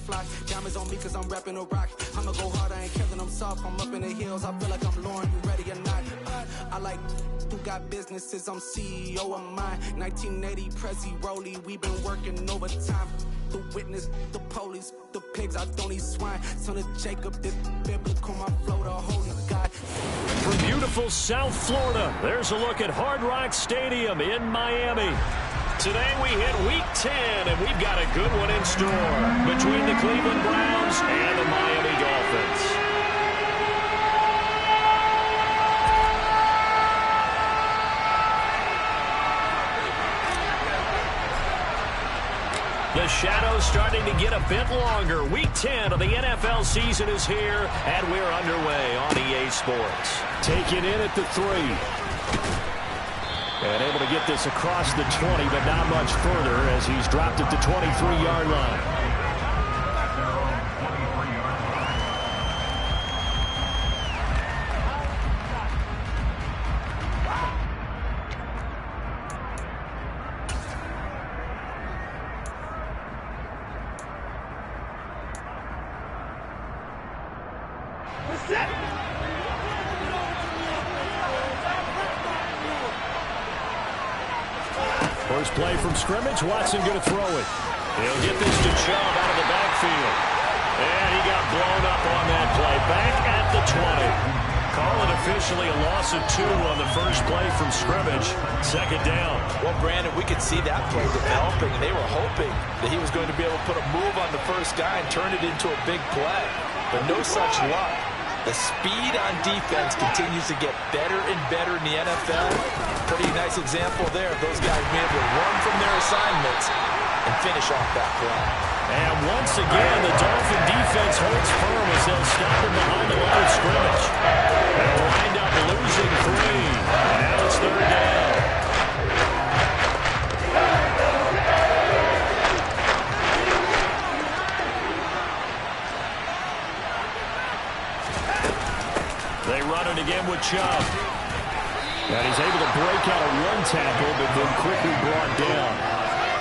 fly. Diamonds on me cause I'm rapping a rock. I'ma go hard, I ain't Kevin, I'm soft. I'm up in the hills, I feel like I'm Lauren, you ready or not? I like who got businesses, I'm CEO of mine. 1980 Prezi Rolly, we been working overtime. The witness, the police, the pigs, I don't eat swine. Son of Jacob, this biblical, my flow, the holy God. From beautiful South Florida, there's a look at Hard Rock Stadium in Miami. Today we hit Week 10, and we've got a good one in store between the Cleveland Browns and the Miami Dolphins. The shadow's starting to get a bit longer. Week 10 of the NFL season is here, and we're underway on EA Sports. Taken in at the 3. And able to get this across the 20, but not much further as he's dropped at the 23-yard line. First play from scrimmage. Watson going to throw it. He'll get this to Chubb out of the backfield. And he got blown up on that play. Back at the 20. Call it officially a loss of 2 on the first play from scrimmage. Second down. Well, Brandon, we could see that play developing. They were hoping that he was going to be able to put a move on the first guy and turn it into a big play. But no such luck. The speed on defense continues to get better and better in the NFL. Pretty nice example there of those guys being able to run from their assignments and finish off that play. And once again, the Dolphin defense holds firm as they'll stop him behind the line of scrimmage. They'll wind up losing 3. And now it's third down. They run it again with Chubb. And he's able to break out a run tackle, but then quickly brought down.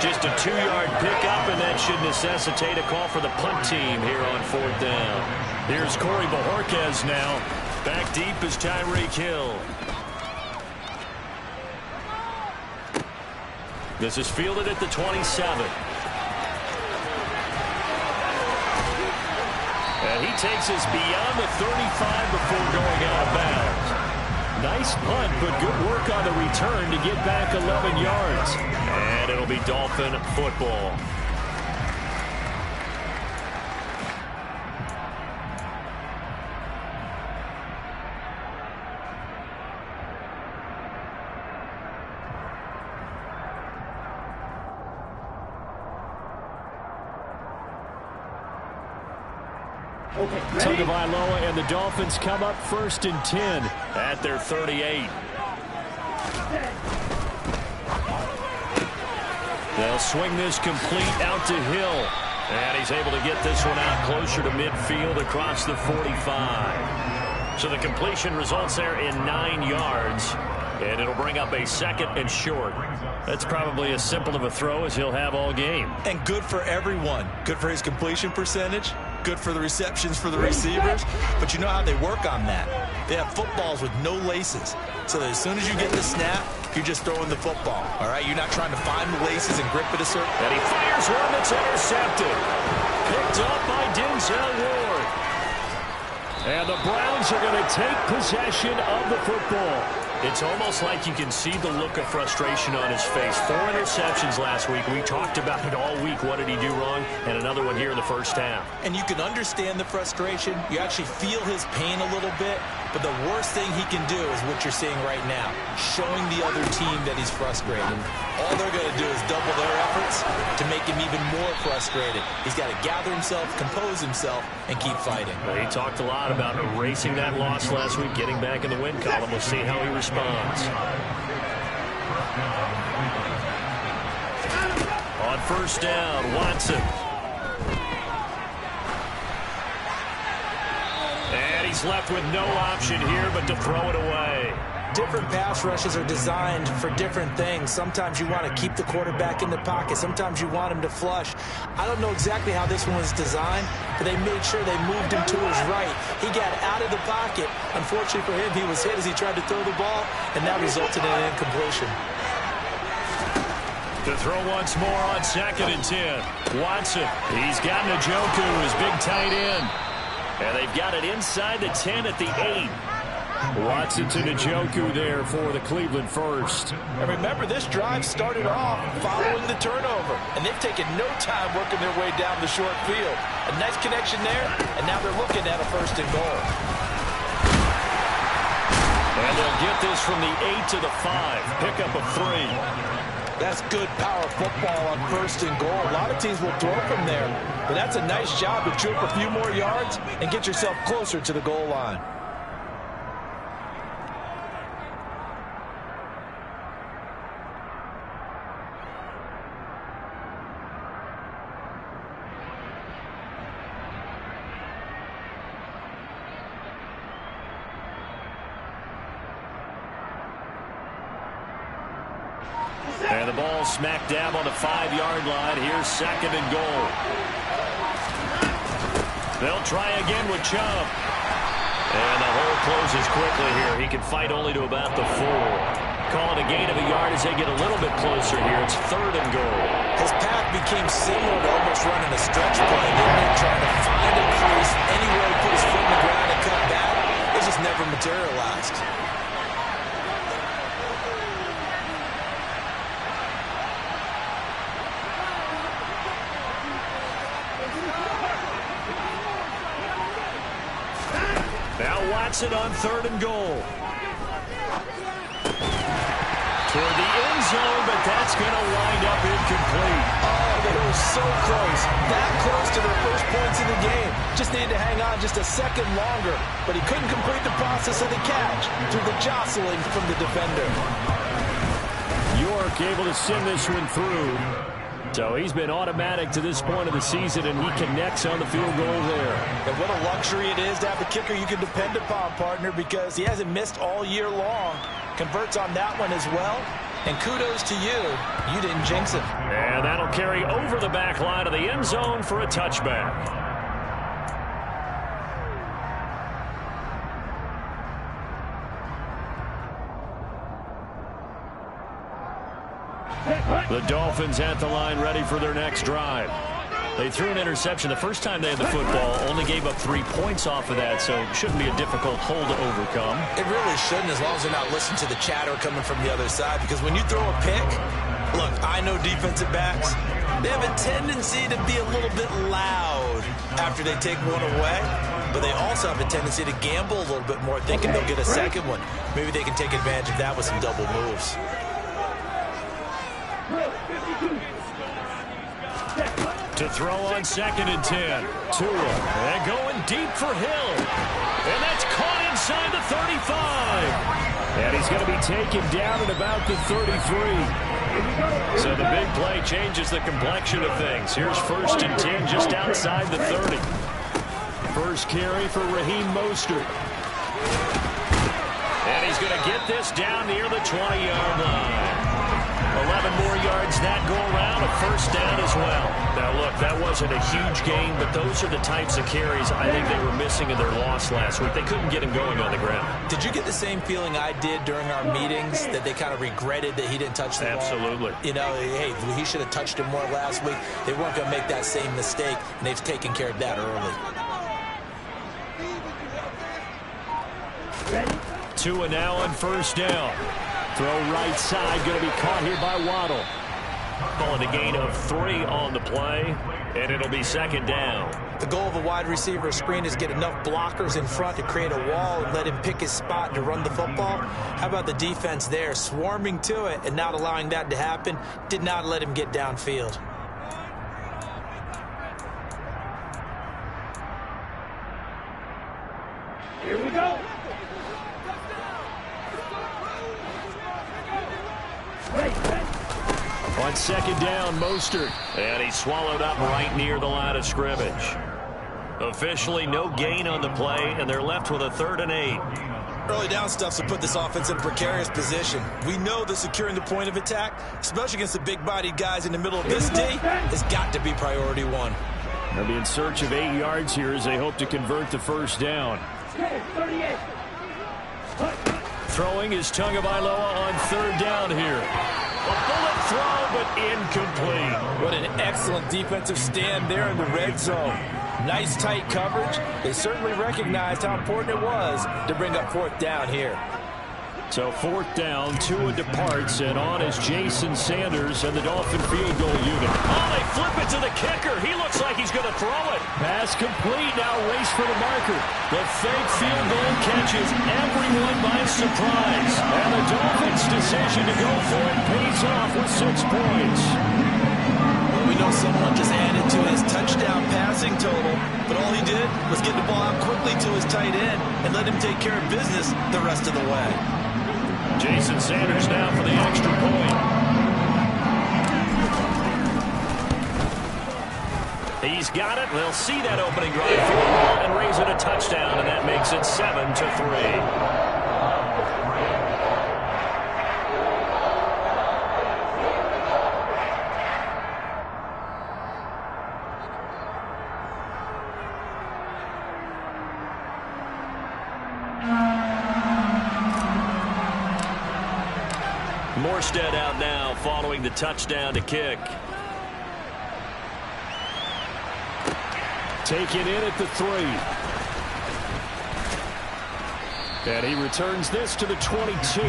Just a 2-yard pickup, and that should necessitate a call for the punt team here on fourth down. Here's Corey Bojorquez now. Back deep is Tyreek Hill. This is fielded at the 27. And he takes us beyond the 35 before going out of bounds. Nice punt, but good work on the return to get back 11 yards. And it'll be Dolphin football. Tagovailoa and the Dolphins come up 1st and 10 at their 38. They'll swing this complete out to Hill. And he's able to get this one out closer to midfield across the 45. So the completion results there in 9 yards. And it'll bring up a 2nd and short. That's probably as simple of a throw as he'll have all game. And good for everyone. Good for his completion percentage. Good for the receptions for the receivers. But you know how they work on that. They have footballs with no laces. So that as soon as you get the snap, you're just throwing the football. All right? You're not trying to find the laces and grip it a certain. And he fires one that's intercepted. Picked up by Denzel Ward. And the Browns are going to take possession of the football. It's almost like you can see the look of frustration on his face. 4 interceptions last week. We talked about it all week. What did he do wrong? And another one here in the first half. And you can understand the frustration. You actually feel his pain a little bit. But the worst thing he can do is what you're seeing right now, showing the other team that he's frustrated. All they're going to do is double their efforts to make him even more frustrated. He's got to gather himself, compose himself, and keep fighting. Well, he talked a lot about erasing that loss last week, getting back in the win column. We'll see how he responds. On first down, Watson. And he's left with no option here but to throw it away. different pass rushes are designed for different things. Sometimes you want to keep the quarterback in the pocket. Sometimes you want him to flush. I don't know exactly how this one was designed, but they made sure they moved him to his right. He got out of the pocket. Unfortunately for him, he was hit as he tried to throw the ball, and that resulted in an incompletion. To throw once more on 2nd and 10. Watson, he's got Njoku, his big tight end. And they've got it inside the 10 at the 8. Watson to Njoku there for the Cleveland first. And remember, this drive started off following the turnover. And they've taken no time working their way down the short field. A nice connection there, and now they're looking at a 1st and goal. And they'll get this from the 8 to the 5. Pick up a 3. That's good power football on 1st and goal. A lot of teams will throw from there. But that's a nice job to chew up a few more yards and get yourself closer to the goal line. And the ball smack dab on the 5-yard line. Here's 2nd and goal. They'll try again with Chubb. And the hole closes quickly here. He can fight only to about the 4. Call it a gain of a yard as they get a little bit closer here. It's 3rd and goal. His path became similar to almost running a stretch play. They're trying to find a crease anywhere he put his foot in the ground and cut back. It just never materialized. Watson on 3rd and goal. Toward the end zone, but that's going to wind up incomplete. Oh, they were so close. That close to their first points in the game. Just needed to hang on just a second longer. But he couldn't complete the process of the catch through the jostling from the defender. York able to send this one through. So he's been automatic to this point of the season, and he connects on the field goal there. And what a luxury it is to have a kicker you can depend upon, partner, because he hasn't missed all year long. Converts on that one as well. And kudos to you. You didn't jinx it. And that'll carry over the back line of the end zone for a touchback. The Dolphins at the line ready for their next drive. They threw an interception the first time they had the football, only gave up 3 points off of that, so it shouldn't be a difficult hole to overcome. It really shouldn't, as long as they're not listening to the chatter coming from the other side, because when you throw a pick, look, I know defensive backs, they have a tendency to be a little bit loud after they take one away, but they also have a tendency to gamble a little bit more, thinking they'll get a second one. Maybe they can take advantage of that with some double moves. To throw on 2nd and 10. Tua, and going deep for Hill. And that's caught inside the 35. And he's going to be taken down at about the 33. So the big play changes the complexion of things. Here's 1st and 10 just outside the 30. First carry for Raheem Mostert. And he's going to get this down near the 20-yard line. 11 more yards that go around, a 1st down as well. Now, look, that wasn't a huge gain, but those are the types of carries I think they were missing in their loss last week. They couldn't get him going on the ground. Did you get the same feeling I did during our meetings, that they kind of regretted that he didn't touch the ball? Absolutely. You know, hey, he should have touched him more last week. They weren't going to make that same mistake, and they've taken care of that early. Tua now on 1st down. Throw right side, going to be caught here by Waddle. Calling a gain of 3 on the play, and it'll be 2nd down. The goal of a wide receiver screen is get enough blockers in front to create a wall and let him pick his spot to run the football. How about the defense there, swarming to it and not allowing that to happen? Did not let him get downfield. Here we go. On 2nd down, Mostert. And he's swallowed up right near the line of scrimmage. Officially no gain on the play, and they're left with a 3rd and 8. Early down stuffs will put this offense in a precarious position. We know that securing the point of attack, especially against the big-bodied guys in the middle of this D, has got to be priority one. They'll be in search of 8 yards here as they hope to convert the first down. Throwing is Tagovailoa on third down here. A bullet throw, but incomplete. What an excellent defensive stand there in the red zone. Nice tight coverage. They certainly recognized how important it was to bring up fourth down here. So fourth down, Tua departs, and on is Jason Sanders and the Dolphin field goal unit. Oh, they flip it to the kicker. He looks like he's going to throw it. Pass complete, now race for the marker. The fake field goal catches everyone by surprise. And the Dolphins' decision to go for it pays off with 6 points. We know someone just added to his touchdown passing total, but all he did was get the ball out quickly to his tight end and let him take care of business the rest of the way. Jason Sanders now for the extra point. He's got it. They'll see that opening drive field goal and raise it a touchdown, and that makes it 7-3. Morstead out now following the touchdown to kick. Taken in at the 3. And he returns this to the 22.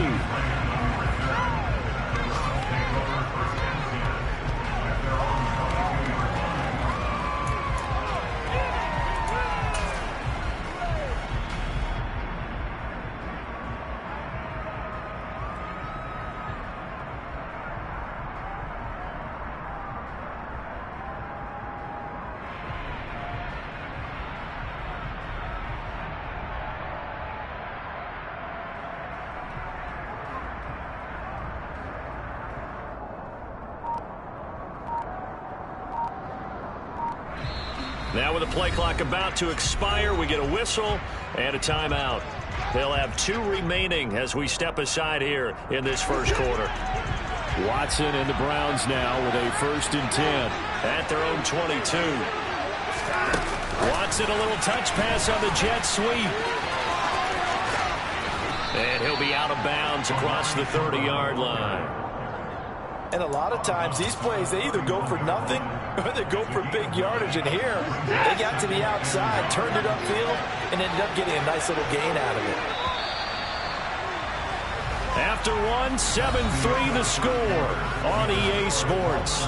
Now with the play clock about to expire, we get a whistle and a timeout. They'll have 2 remaining as we step aside here in this first quarter. Watson and the Browns now with a 1st and 10 at their own 22. Watson, a little touch pass on the jet sweep. And he'll be out of bounds across the 30-yard line. And a lot of times these plays, they either go for nothing or they go for big yardage. And here, they got to the outside, turned it upfield, and ended up getting a nice little gain out of it. After one, 7-3 the score on EA Sports.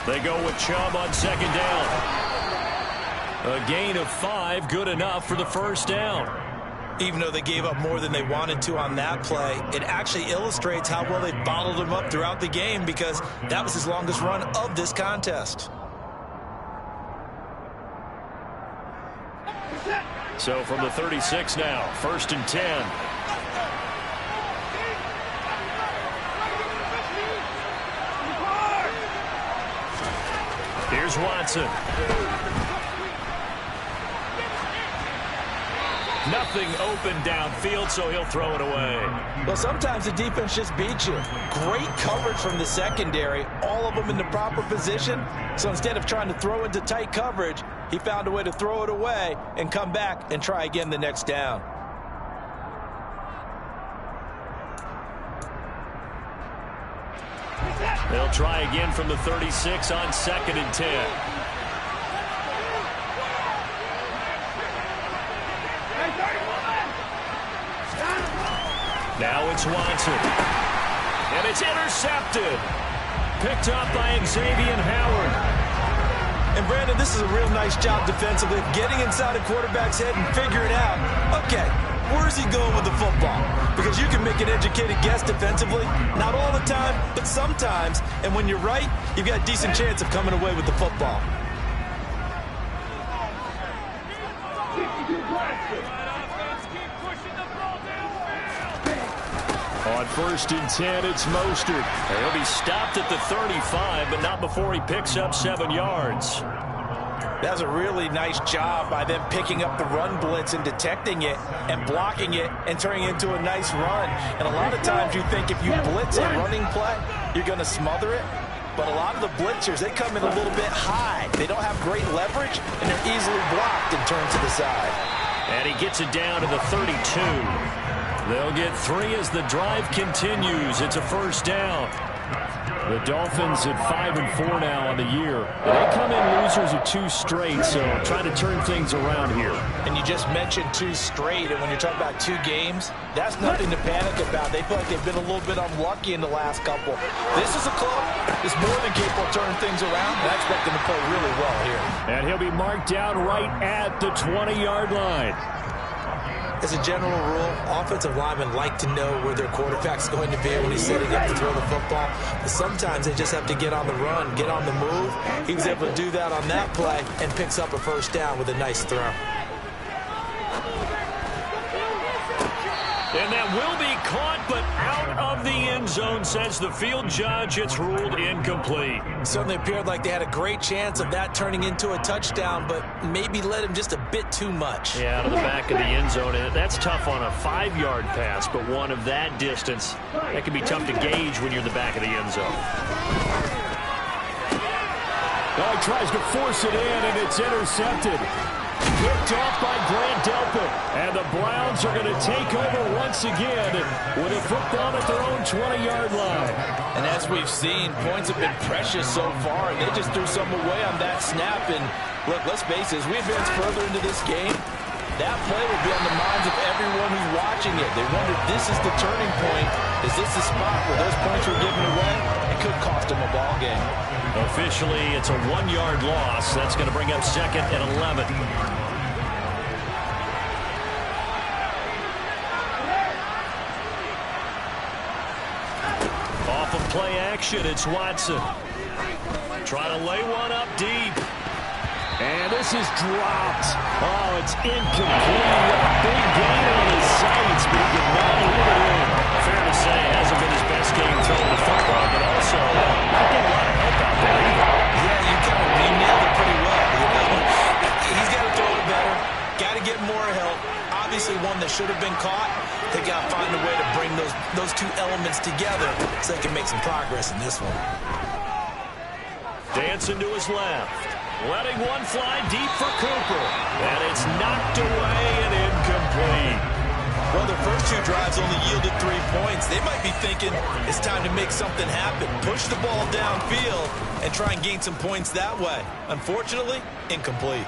They go with Chubb on 2nd down. A gain of 5, good enough for the first down. Even though they gave up more than they wanted to on that play, it actually illustrates how well they bottled him up throughout the game, because that was his longest run of this contest. So from the 36 now, 1st and 10. Here's Watson. Nothing open downfield, so he'll throw it away. Well, sometimes the defense just beats you. Great coverage from the secondary, all of them in the proper position. So instead of trying to throw into tight coverage, he found a way to throw it away and come back and try again the next down. They'll try again from the 36 on 2nd and 10. Now it's Watson. And it's intercepted. Picked up by Xavier Howard. And Brandon, this is a real nice job defensively, getting inside a quarterback's head and figuring out, okay, Where's he going with the football? Because you can make an educated guess defensively. Not all the time, but sometimes. And when you're right, you've got a decent chance of coming away with the football. On 1st and 10, it's Mostert. He'll be stopped at the 35, but not before he picks up 7 yards. That was a really nice job by them picking up the run blitz and detecting it and blocking it and turning it into a nice run. And a lot of times you think if you blitz a running play, you're going to smother it. But a lot of the blitzers, they come in a little bit high. They don't have great leverage, and they're easily blocked and turned to the side. And he gets it down to the 32. They'll get 3 as the drive continues. It's a 1st down. The Dolphins at 5-4 now on the year. They come in losers of 2 straight, so trying to turn things around here. And you just mentioned 2 straight, and when you're talking about 2 games, that's nothing to panic about. They feel like they've been a little bit unlucky in the last couple. This is a club that's more than capable of turning things around, and I expect them to play really well here. And he'll be marked down right at the 20-yard line. As a general rule, offensive linemen like to know where their quarterback's going to be when he's setting up to throw the football. But sometimes they just have to get on the run, get on the move. He was able to do that on that play and picks up a 1st down with a nice throw. And that will be caught, but out of the end zone, says the field judge. It's ruled incomplete. Certainly appeared like they had a great chance of that turning into a touchdown, but maybe led him just a bit too much. Yeah, out of the back of the end zone. And that's tough on a 5-yard pass, but one of that distance, that can be tough to gauge when you're in the back of the end zone. Oh, he tries to force it in, and it's intercepted. Picked off by Grant Delpit. And the Browns are going to take over once again with a football at their own 20-yard line. And as we've seen, points have been precious so far, and they just threw some away on that snap. And look, let's face it, as we advance further into this game, that play will be on the minds of everyone who's watching it. They wonder, this is the turning point. Is this the spot where those points were given away? It could cost them a ball game. Officially, it's a 1-yard loss. That's going to bring up 2nd and 11. Off of play action, it's Watson. Trying to lay one up deep. And this is dropped. Oh, it's incomplete. A big gain on his sights, but he did not leave it in. Fair to say, it hasn't been his best game throwing the football, but also not getting a lot of help out there either. Yeah, you nailed it pretty well. You know? He's got to throw it better. Got to get more help. Obviously one that should have been caught. They got to find a way to bring those 2 elements together so they can make some progress in this one. Dancing to his left. Letting one fly deep for Cooper. And it's knocked away and incomplete. Well, their first 2 drives only yielded 3 points. They might be thinking it's time to make something happen. Push the ball downfield and try and gain some points that way. Unfortunately, incomplete.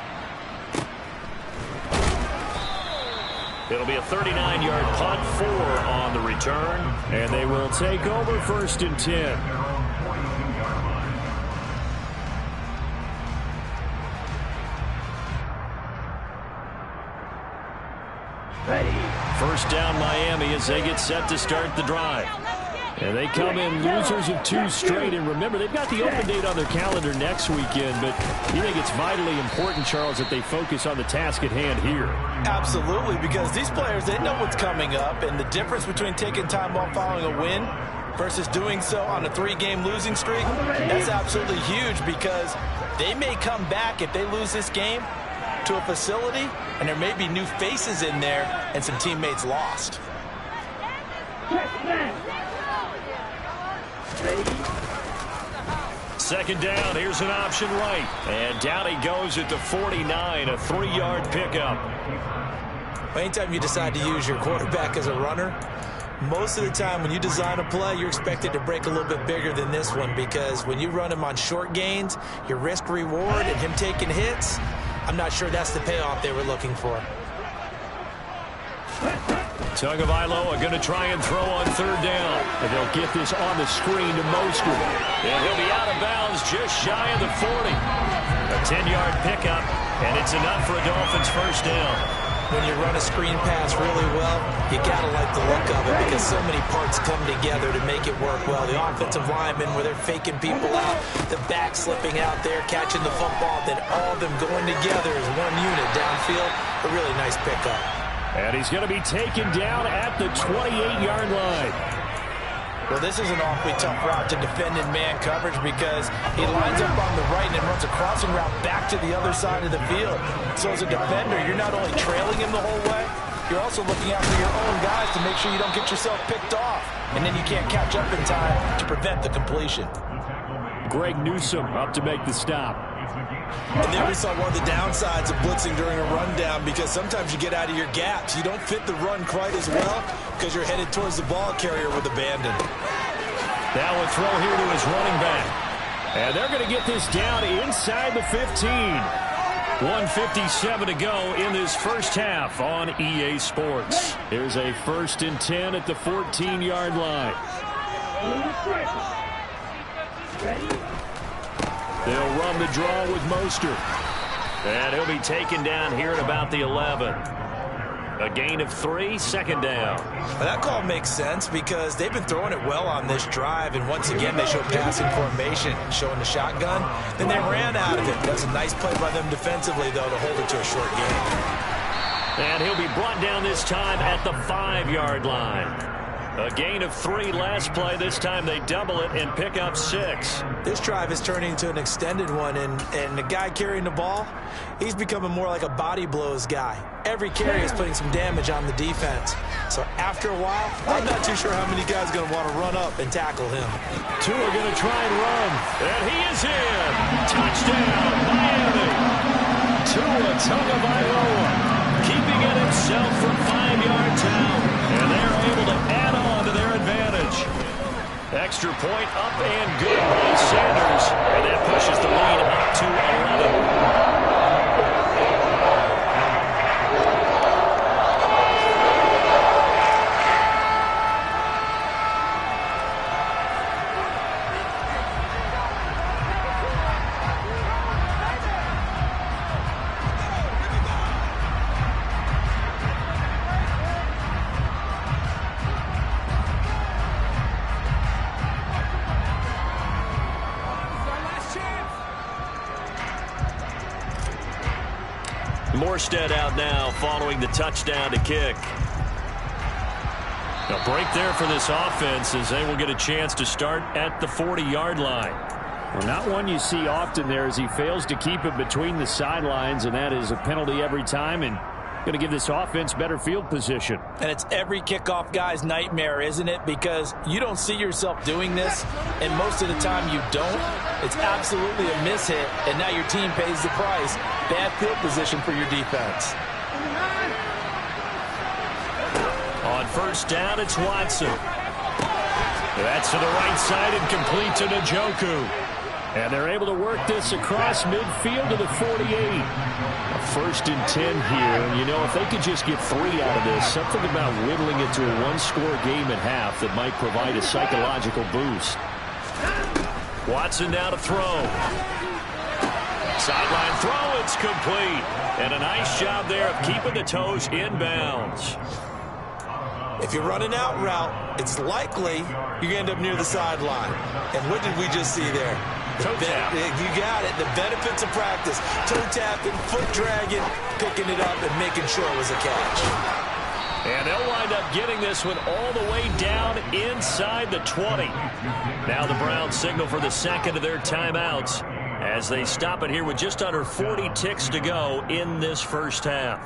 It'll be a 39-yard punt, 4 on the return. And they will take over 1st and 10. Ready. 1st down Miami as they get set to start the drive. And they come in losers of 2 straight. And remember, they've got the open date on their calendar next weekend. But you think it's vitally important, Charles, that they focus on the task at hand here? Absolutely, because these players, they know what's coming up. And the difference between taking time off following a win versus doing so on a 3-game losing streak, that's absolutely huge, because they may come back if they lose this game to a facility, and there may be new faces in there and some teammates lost. Second down, here's an option right. And down he goes at the 49, a 3-yard pickup. Anytime you decide to use your quarterback as a runner, most of the time when you design a play, you're expected to break a little bit bigger than this one, because when you run him on short gains, your risk reward and him taking hits, I'm not sure that's the payoff they were looking for. Tagovailoa are going to try and throw on 3rd down. And they'll get this on the screen to Mostert. And he'll be out of bounds just shy of the 40. A 10-yard pickup, and it's enough for a Dolphins 1st down. when you run a screen pass really well, you got to like the look of it because so many parts come together to make it work well. The offensive linemen, where they're faking people out, the back slipping out there, catching the football, then all of them going together as one unit downfield. A really nice pickup. And he's going to be taken down at the 28-yard line. Well, this is an awfully tough route to defend in man coverage because he lines up on the right and then runs a crossing route back to the other side of the field. So as a defender, you're not only trailing him the whole way, you're also looking out for your own guys to make sure you don't get yourself picked off. And then you can't catch up in time to prevent the completion. Greg Newsome up to make the stop. And there we saw one of the downsides of blitzing during a rundown because sometimes you get out of your gaps. You don't fit the run quite as well because you're headed towards the ball carrier with abandon. Now a throw here to his running back. And they're going to get this down inside the 15. 1:57 to go in this first half on EA Sports. Here's a 1st and 10 at the 14-yard line. They'll run the draw with Mostert. And he'll be taken down here at about the 11. A gain of 3, 2nd down. Well, that call makes sense because they've been throwing it well on this drive, and once again they show passing formation, showing the shotgun. Then they ran out of it. That's a nice play by them defensively, though, to hold it to a short gain. And he'll be brought down this time at the 5-yard line. A gain of 3 last play. This time they double it and pick up 6. This drive is turning into an extended one, and the guy carrying the ball, he's becoming more like a body blows guy. Every carry is putting some damage on the defense. So after a while, I'm not too sure how many guys are going to want to run up and tackle him. Two are going to try and run. And he is in. Touchdown, Miami. Tua Tagovailoa keeping it himself from 5-yards out. And they're able to add on to their advantage. Extra point up and good by Sanders. And that pushes the lead up to 11. Morstead out now following the touchdown to kick. A break there for this offense as they will get a chance to start at the 40-yard line. Well, not one you see often there as he fails to keep it between the sidelines, and that is a penalty every time and going to give this offense better field position. And it's every kickoff guy's nightmare, isn't it? Because you don't see yourself doing this, and most of the time you don't. It's absolutely a mishit, and now your team pays the price. Bad field position for your defense. On 1st down, it's Watson. That's to the right side and complete to Njoku. And they're able to work this across midfield to the 48. A 1st and 10 here. And, you know, if they could just get 3 out of this, something about whittling it to a one-score game at half that might provide a psychological boost. Watson now to throw. Sideline throw, it's complete. And a nice job there of keeping the toes inbounds. If you're running out route, it's likely you're going to end up near the sideline. And what did we just see there? Toe tap. You got it. The benefits of practice. Toe tapping, foot dragging, picking it up, and making sure it was a catch. And they'll wind up getting this one all the way down inside the 20. Now the Browns signal for the second of their timeouts as they stop it here with just under 40 ticks to go in this first half.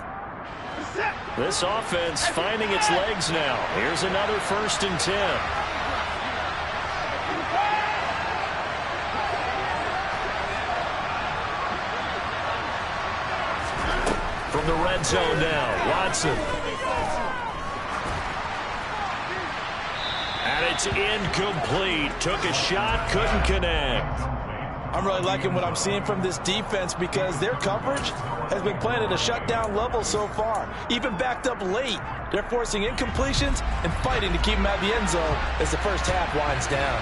This offense finding its legs now. Here's another 1st and 10. From the red zone now, Watson. And it's incomplete. Took a shot, couldn't connect. I'm really liking what I'm seeing from this defense because their coverage has been playing at a shutdown level so far. Even backed up late, they're forcing incompletions and fighting to keep them out of the end zone as the first half winds down.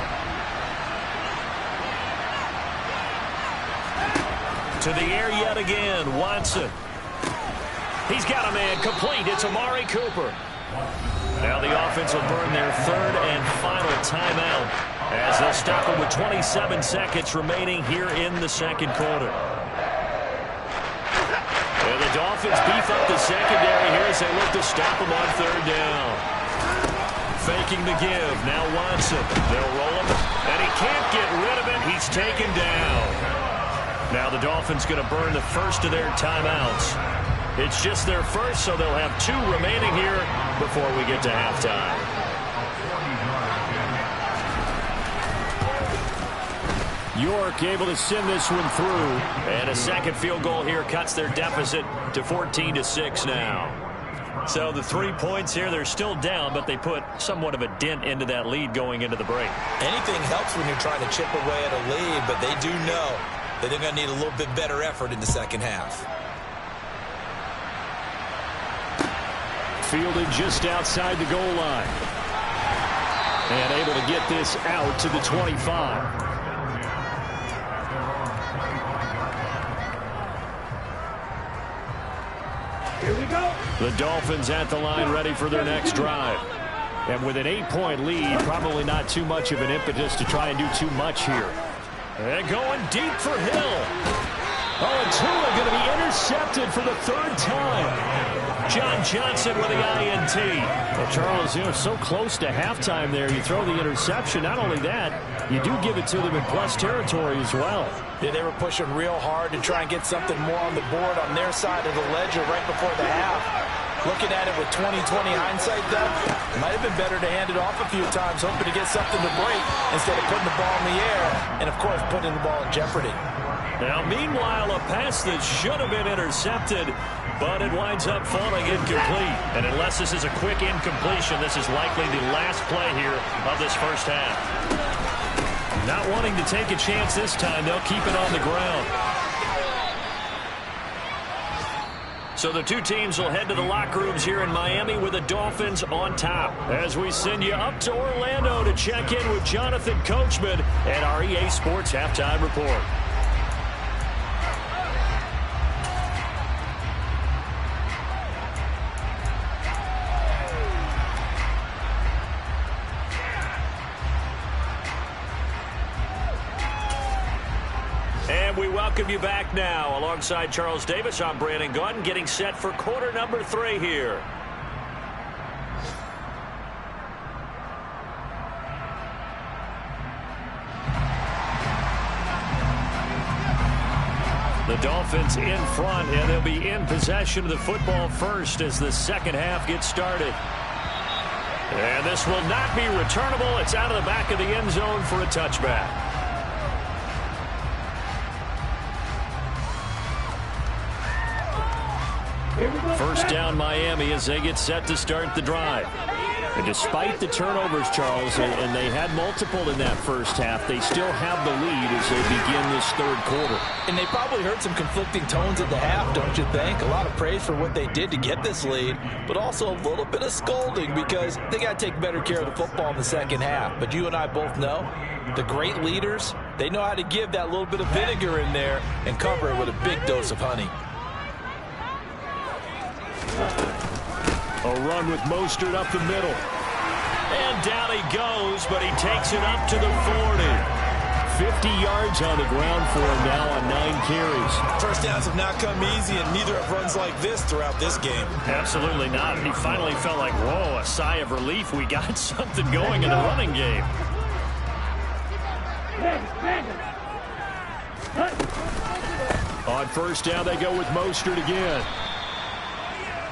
To the air yet again, Watson. He's got a man complete. It's Amari Cooper. Now the offense will burn their third and final timeout as they'll stop it with 27 seconds remaining here in the second quarter. And the Dolphins beef up the secondary here as they look to stop them on third down. Faking the give. Now Watson. They'll roll him. And he can't get rid of it. He's taken down. Now the Dolphins going to burn the first of their timeouts. It's just their first, so they'll have 2 remaining here before we get to halftime. York able to send this one through. And a second field goal here cuts their deficit to 14-6 now. So the 3 points here, they're still down, but they put somewhat of a dent into that lead going into the break. Anything helps when you're trying to chip away at a lead, but they do know that they're going to need a little bit better effort in the second half. Fielded just outside the goal line. And able to get this out to the 25. Here we go. The Dolphins at the line ready for their next drive. And with an 8-point lead, probably not too much of an impetus to try and do too much here. And going deep for Hill. Oh, and Tua going to be intercepted for the 3rd time. John Johnson with the INT. Well, Charles, so close to halftime there. You throw the interception. Not only that, you do give it to them in plus territory as well. Yeah, they were pushing real hard to try and get something more on the board on their side of the ledger right before the half. Looking at it with 20/20 hindsight, though, it might have been better to hand it off a few times, hoping to get something to break instead of putting the ball in the air and, of course, putting the ball in jeopardy. Now, meanwhile, a pass that should have been intercepted, but it winds up falling incomplete. And unless this is a quick incompletion, this is likely the last play here of this first half. Not wanting to take a chance this time, they'll keep it on the ground. So the 2 teams will head to the locker rooms here in Miami with the Dolphins on top. As we send you up to Orlando to check in with Jonathan Coachman at our EA Sports Halftime Report. And we welcome you back now. Alongside Charles Davis, I'm Brandon Gaudin, getting set for quarter number 3 here. The Dolphins in front, and they'll be in possession of the football first as the second half gets started. And this will not be returnable. It's out of the back of the end zone for a touchback. First down Miami as they get set to start the drive. And despite the turnovers, Charles, and they had multiple in that first half, they still have the lead as they begin this third quarter. And they probably heard some conflicting tones at the half, don't you think? A lot of praise for what they did to get this lead, but also a little bit of scolding because they got to take better care of the football in the second half. But you and I both know the great leaders, they know how to give that little bit of vinegar in there and cover it with a big dose of honey. A run with Mostert up the middle. And down he goes, but he takes it up to the 40. 50 yards on the ground for him now on 9 carries. First downs have not come easy, and neither have runs like this throughout this game. Absolutely not. And he finally felt like, whoa, a sigh of relief. We got something going in the running game. On first down, they go with Mostert again.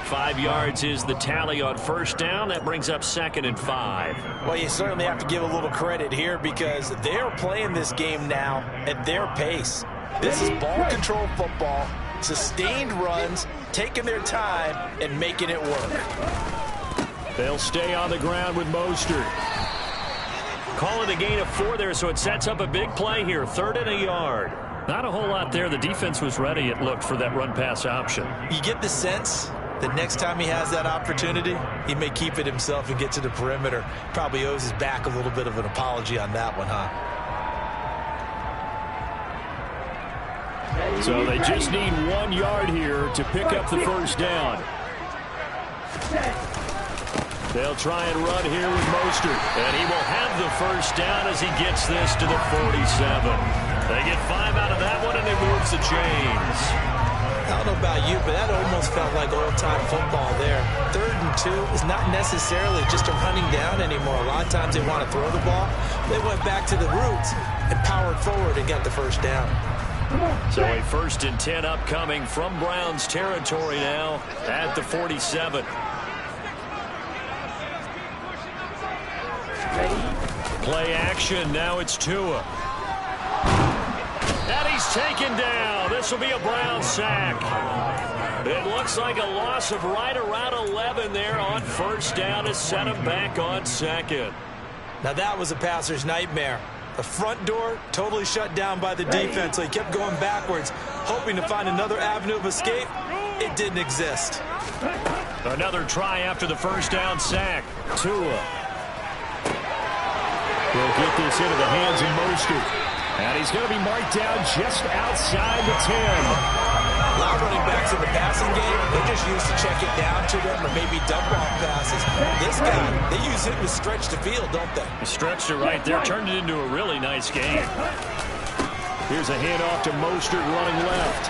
5 yards is the tally on first down. That brings up 2nd and 5. Well, you certainly have to give a little credit here because they're playing this game now at their pace. This is ball control football, sustained runs, taking their time, and making it work. They'll stay on the ground with Mostert. Call it a gain of 4 there, so it sets up a big play here. 3rd and a yard. Not a whole lot there. The defense was ready, it looked, for that run-pass option. You get the sense that next time he has that opportunity, he may keep it himself and get to the perimeter. Probably owes his back a little bit of an apology on that one, huh? So they just need 1 yard here to pick up the first down. They'll try and run here with Mostert. And he will have the first down as he gets this to the 47. They get 5 out of that one, and it moves the chains. I don't know about you, but that almost felt like old-time football there. 3rd and 2 is not necessarily just a running down anymore. A lot of times they want to throw the ball. They went back to the roots and powered forward and got the first down. So a 1st and 10 upcoming from Browns territory now at the 47. Play action. Now it's Tua. And he's taken down. This will be a Brown sack. It looks like a loss of right around 11 there on first down to set him back on 2nd. Now that was a passer's nightmare. The front door totally shut down by the defense, so he kept going backwards, hoping to find another avenue of escape. It didn't exist. Another try after the first down sack. Tua. He'll get this into the hands of Mostert. And he's going to be marked down just outside the 10. A lot of running backs in the passing game, they're just used to check it down to them or maybe dump off passes. This guy, they use him to stretch the field, don't they? He stretched it right there, turned it into a really nice game. Here's a handoff to Mostert running left.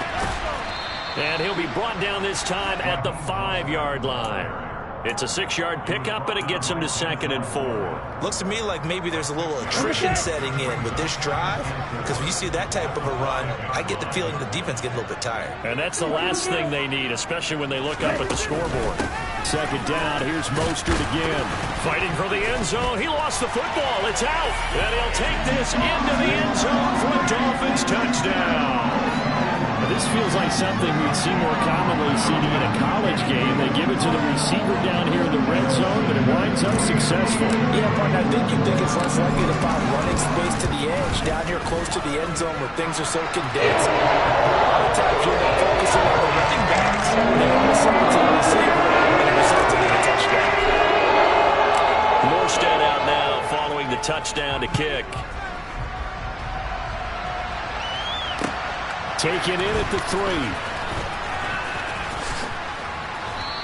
And he'll be brought down this time at the 5-yard line. It's a 6-yard pickup, and it gets him to 2nd and 4. Looks to me like maybe there's a little attrition setting in with this drive, because when you see that type of a run, I get the feeling the defense gets a little bit tired. And that's the last thing they need, especially when they look up at the scoreboard. 2nd down, here's Mostert again. Fighting for the end zone. He lost the football. It's out. And he'll take this into the end zone for a Dolphins touchdown. This feels like something we'd see more commonly seen in a college game. They give it to the receiver down here in the red zone, but it winds up successful. Yeah, but I think you think it's less likely to find running space to the edge down here close to the end zone where things are so condensed. A lot of times you're not focusing on the running backs. They always send it to the receiver, and it results in a touchdown. Morstead out now following the touchdown to kick. Taken in at the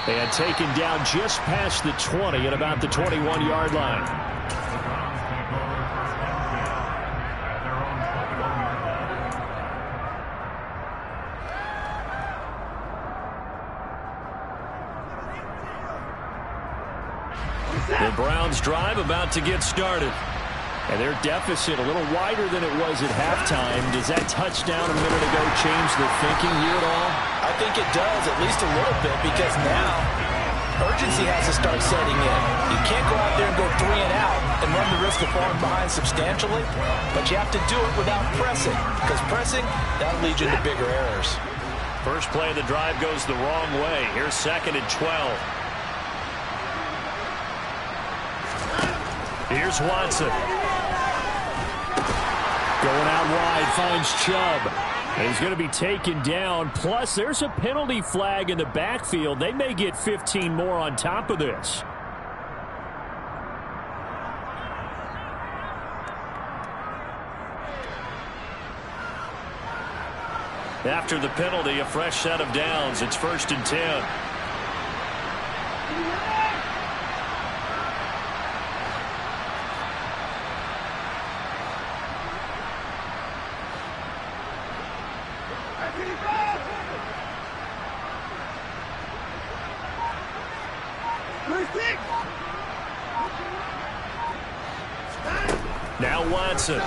3. And taken down just past the 20 at about the 21-yard line. The Browns drive about to get started. And their deficit a little wider than it was at halftime. Does that touchdown a minute ago change the thinking here at all? I think it does, at least a little bit, because now urgency has to start setting in. You can't go out there and go 3 and out and run the risk of falling behind substantially, but you have to do it without pressing, because pressing, that'll lead you into bigger errors. First play of the drive goes the wrong way. Here's 2nd and 12. Here's Watson. Going out wide, finds Chubb. And he's going to be taken down. Plus, there's a penalty flag in the backfield. They may get 15 more on top of this. After the penalty, a fresh set of downs. It's 1st and 10. Now Watson.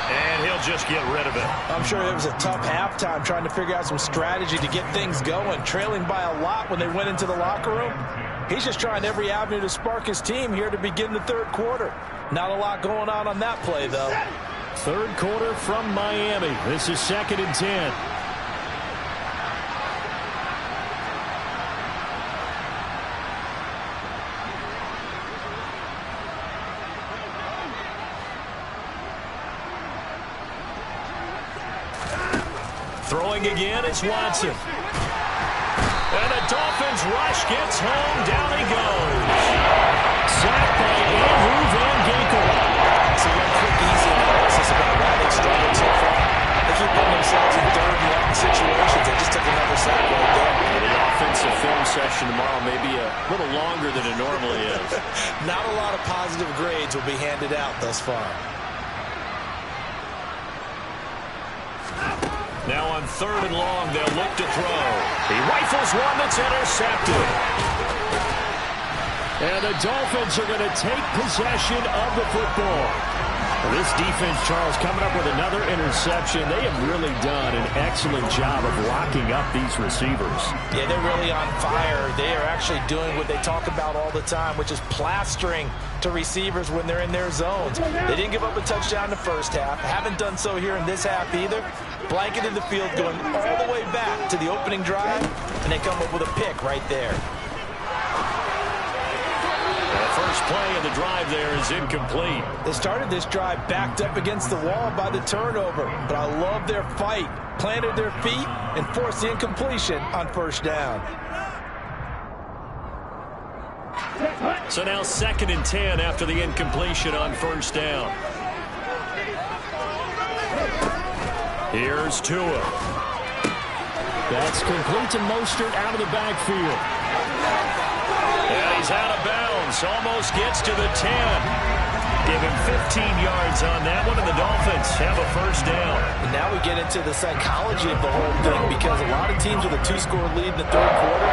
And he'll just get rid of it. I'm sure it was a tough halftime trying to figure out some strategy to get things going, trailing by a lot when they went into the locker room. He's just trying every avenue to spark his team here to begin the 3rd quarter. Not a lot going on that play, though. 3rd quarter from Miami. This is 2nd and 10. Throwing again, it's Watson. And the Dolphins rush gets home. Down he goes. Sacked by Andrew Van Ginkel. So when situations. They just took another sack right there. The offensive film session tomorrow may be a little longer than it normally is. Not a lot of positive grades will be handed out thus far. Now on 3rd and long, they'll look to throw. He rifles one that's intercepted. And the Dolphins are going to take possession of the football. Well, this defense, Charles, coming up with another interception. They have really done an excellent job of locking up these receivers. Yeah, they're really on fire. They are actually doing what they talk about all the time, which is plastering to receivers when they're in their zones. They didn't give up a touchdown in the first half. Haven't done so here in this half either. Blanketed the field going all the way back to the opening drive, and they come up with a pick right there. The first play of the drive there is incomplete. They started this drive backed up against the wall by the turnover, but I love their fight. Planted their feet and forced the incompletion on 1st down. So now 2nd and 10 after the incompletion on 1st down. Here's Tua. That's complete to Mostert out of the backfield. And he's out of bounds. Almost gets to the 10. Give him 15 yards on that one, and the Dolphins have a 1st down. And now we get into the psychology of the whole thing, because a lot of teams with a 2-score lead in the 3rd quarter,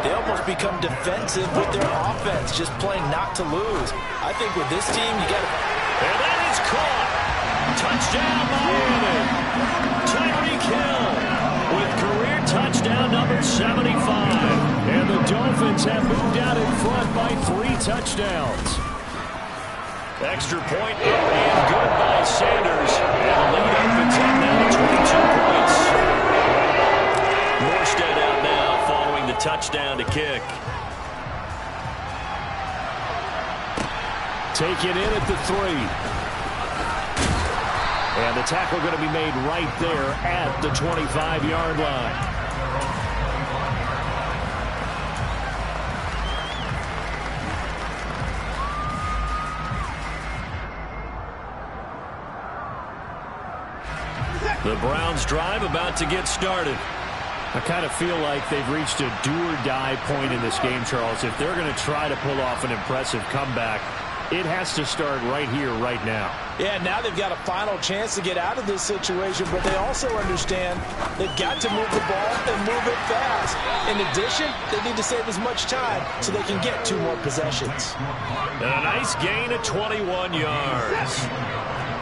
they almost become defensive with their offense, just playing not to lose. I think with this team, you got to... And that is caught. Touchdown, Miami. Tyreek Hill with career touchdown number 75. And the Dolphins have moved out in front by 3 touchdowns. Extra point up and good by Sanders. And the lead opens up now to 22 points. Morstead out now following the touchdown to kick. Take it in at the 3. And the tackle going to be made right there at the 25-yard line. The Browns drive about to get started. I kind of feel like they've reached a do-or-die point in this game, Charles. If they're going to try to pull off an impressive comeback, it has to start right here, right now. Yeah, now they've got a final chance to get out of this situation, but they also understand they've got to move the ball and move it fast. In addition, they need to save as much time so they can get 2 more possessions. And a nice gain of 21 yards.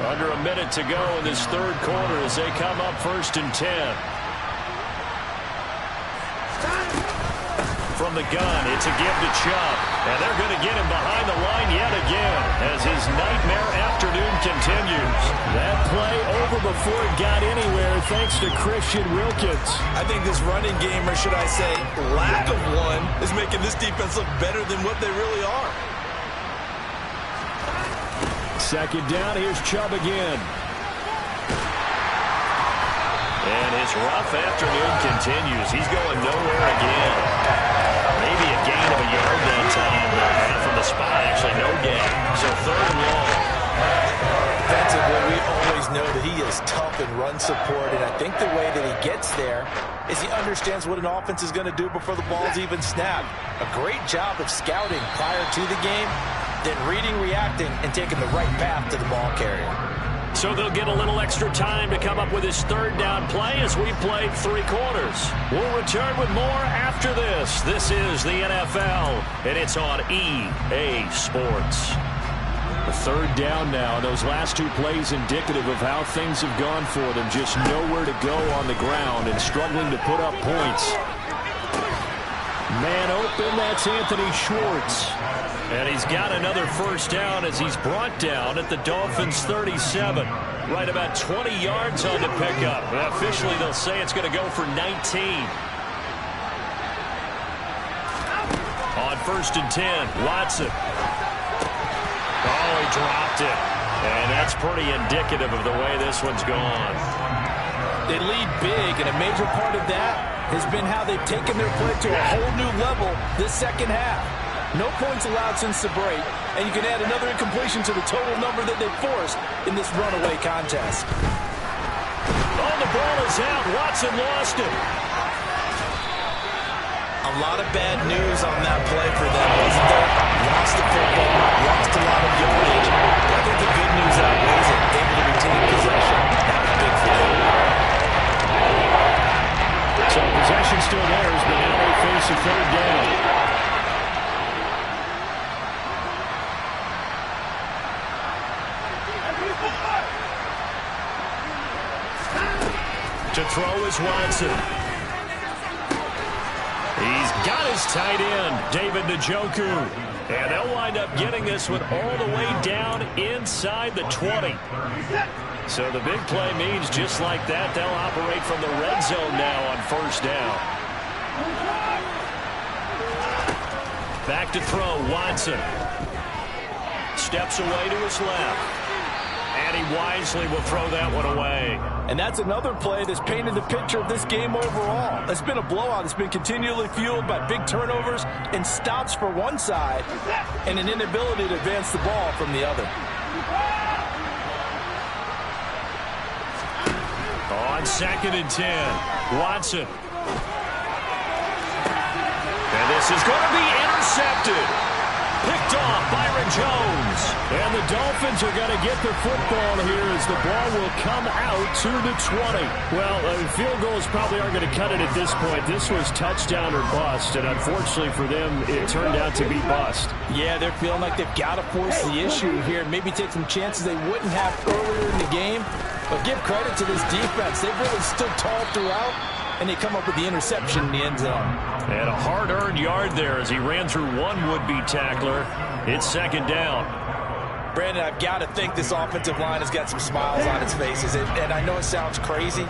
Under a minute to go in this 3rd quarter as they come up 1st and 10. From the gun, it's a give to Chubb. And they're going to get him behind the line yet again as his nightmare afternoon continues. That play over before it got anywhere thanks to Christian Wilkins. I think this running game, or should I say lack of one, is making this defense look better than what they really are. 2nd down, here's Chubb again. And his rough afternoon continues. He's going nowhere again. Maybe a gain of a yard that time. And from the spot, actually no gain. So 3rd and long. Defensively, we always know that he is tough in run support, and I think the way that he gets there is he understands what an offense is going to do before the ball's even snapped. A great job of scouting prior to the game, then reading, reacting, and taking the right path to the ball carrier. So they'll get a little extra time to come up with his 3rd down play as we played 3 quarters. We'll return with more after this. This is the NFL, and it's on EA Sports. The 3rd down now. Those last 2 plays indicative of how things have gone for them. Just nowhere to go on the ground and struggling to put up points. Man open, that's Anthony Schwartz. And he's got another 1st down as he's brought down at the Dolphins' 37. Right about 20 yards on the pickup. Officially, they'll say it's going to go for 19. On 1st and 10, Watson. Oh, he dropped it. And that's pretty indicative of the way this one's gone. They lead big, and a major part of that has been how they've taken their play to a whole new level this 2nd half. No points allowed since the break, and you can add another incompletion to the total number that they've forced in this runaway contest. On the ball is out. Watson lost it. A lot of bad news on that play for them, wasn't there? Lost the football, lost a lot of yardage. But I think the good news outweighs it. Able to retain possession. That was big for them. So possession still theirs, but now they face a third down. To throw is Watson. He's got his tight end, David Njoku. And they'll wind up getting this one all the way down inside the 20. So the big play means just like that, they'll operate from the red zone now on first down. Back to throw, Watson. Steps away to his left. And he wisely will throw that one away. And that's another play that's painted the picture of this game overall. It's been a blowout. It's been continually fueled by big turnovers and stops for one side and an inability to advance the ball from the other. On 2nd and 10, Watson. And this is going to be intercepted. Picked off, Byron Jones. And the Dolphins are going to get the football here as the ball will come out to the 20. Well, field goals probably aren't going to cut it at this point. This was touchdown or bust, and unfortunately for them, it turned out to be bust. Yeah, they're feeling like they've got to force the issue here. Maybe take some chances they wouldn't have earlier in the game. But give credit to this defense. They've really stood tall throughout, and they come up with the interception in the end zone. And a hard-earned yard there as he ran through one would-be tackler. It's 2nd down. Brandon, I've got to think this offensive line has got some smiles on its faces. And I know it sounds crazy,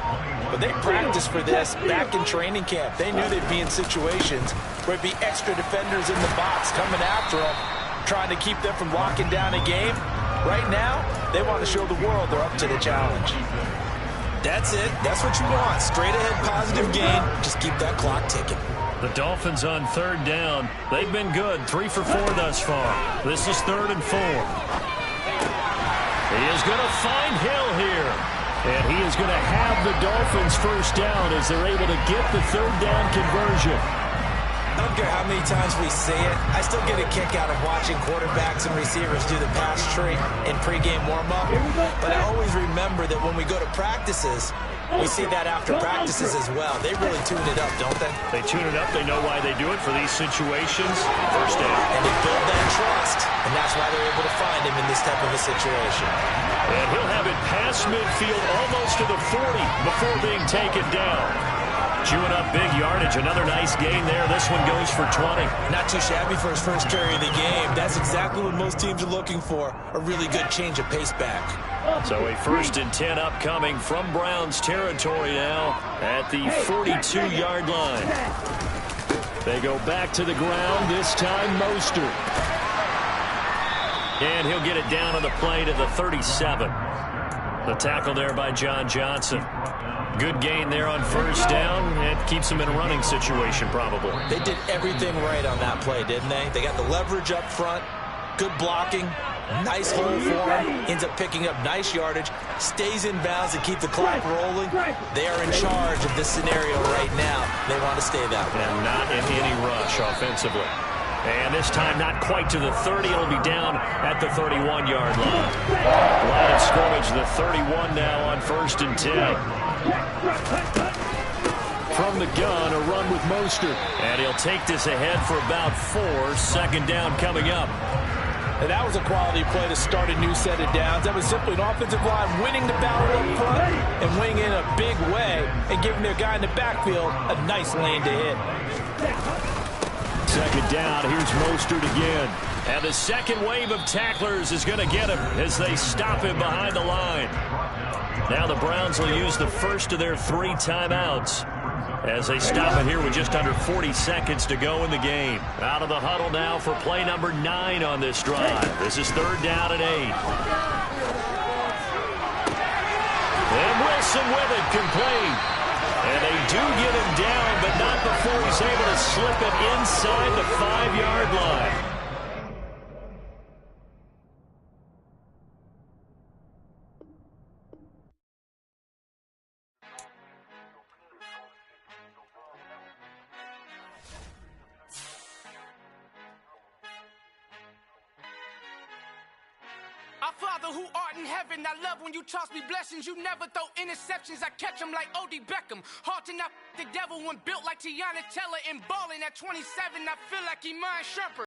but they practiced for this back in training camp. They knew they'd be in situations where it'd be extra defenders in the box coming after them, trying to keep them from locking down a game. Right now, they want to show the world they're up to the challenge. That's it. That's what you want. Straight ahead positive gain. Just keep that clock ticking. The Dolphins on 3rd down. They've been good. 3 for 4 thus far. This is 3rd and 4. He is going to find Hill here. And he is going to have the Dolphins first down as they're able to get the 3rd down conversion. I don't care how many times we say it, I still get a kick out of watching quarterbacks and receivers do the pass tree in pregame warm-up. But I always remember that when we go to practices, we see that after practices as well. They really tune it up, don't they? They tune it up. They know why they do it for these situations. First down. And they build that trust, and that's why they're able to find him in this type of a situation. And he'll have it past midfield almost to the 40 before being taken down. Chewing up big yardage. Another nice gain there. This one goes for 20. Not too shabby for his first carry of the game. That's exactly what most teams are looking for. A really good change of pace back. So a 1st and 10 upcoming from Browns territory now at the 42-yard line. They go back to the ground. This time Mostert. And he'll get it down on the play to the 37. The tackle there by John Johnson. Good gain there on first down, and keeps them in a running situation probably. They did everything right on that play, didn't they? They got the leverage up front, good blocking, nice hole for him, ends up picking up nice yardage, stays in bounds to keep the clock rolling. They are in charge of this scenario right now. They want to stay that way. And not in any rush offensively. And this time not quite to the 30. It'll be down at the 31-yard line. Line of scrimmage, the 31 now on 1st and 10. From the gun, a run with Mostert. And he'll take this ahead for about 4. 2nd down coming up. And that was a quality play to start a new set of downs. That was simply an offensive line winning the battle up front and winning in a big way and giving their guy in the backfield a nice lane to hit. 2nd down, here's Mostert again. And the second wave of tacklers is going to get him as they stop him behind the line. Now the Browns will use the first of their 3 timeouts as they stop it here with just under 40 seconds to go in the game. Out of the huddle now for play number 9 on this drive. This is 3rd down and 8. And Wilson with it, complete. And they do get him down, but not before he's able to slip it inside the 5-yard line. Our Father who art in heaven, I love when you toss me blessings. You never throw interceptions, I catch them like O.D. Beckham. Hard to knock the devil when built like Tiana Teller and balling at 27. I feel like Iman Shumpert.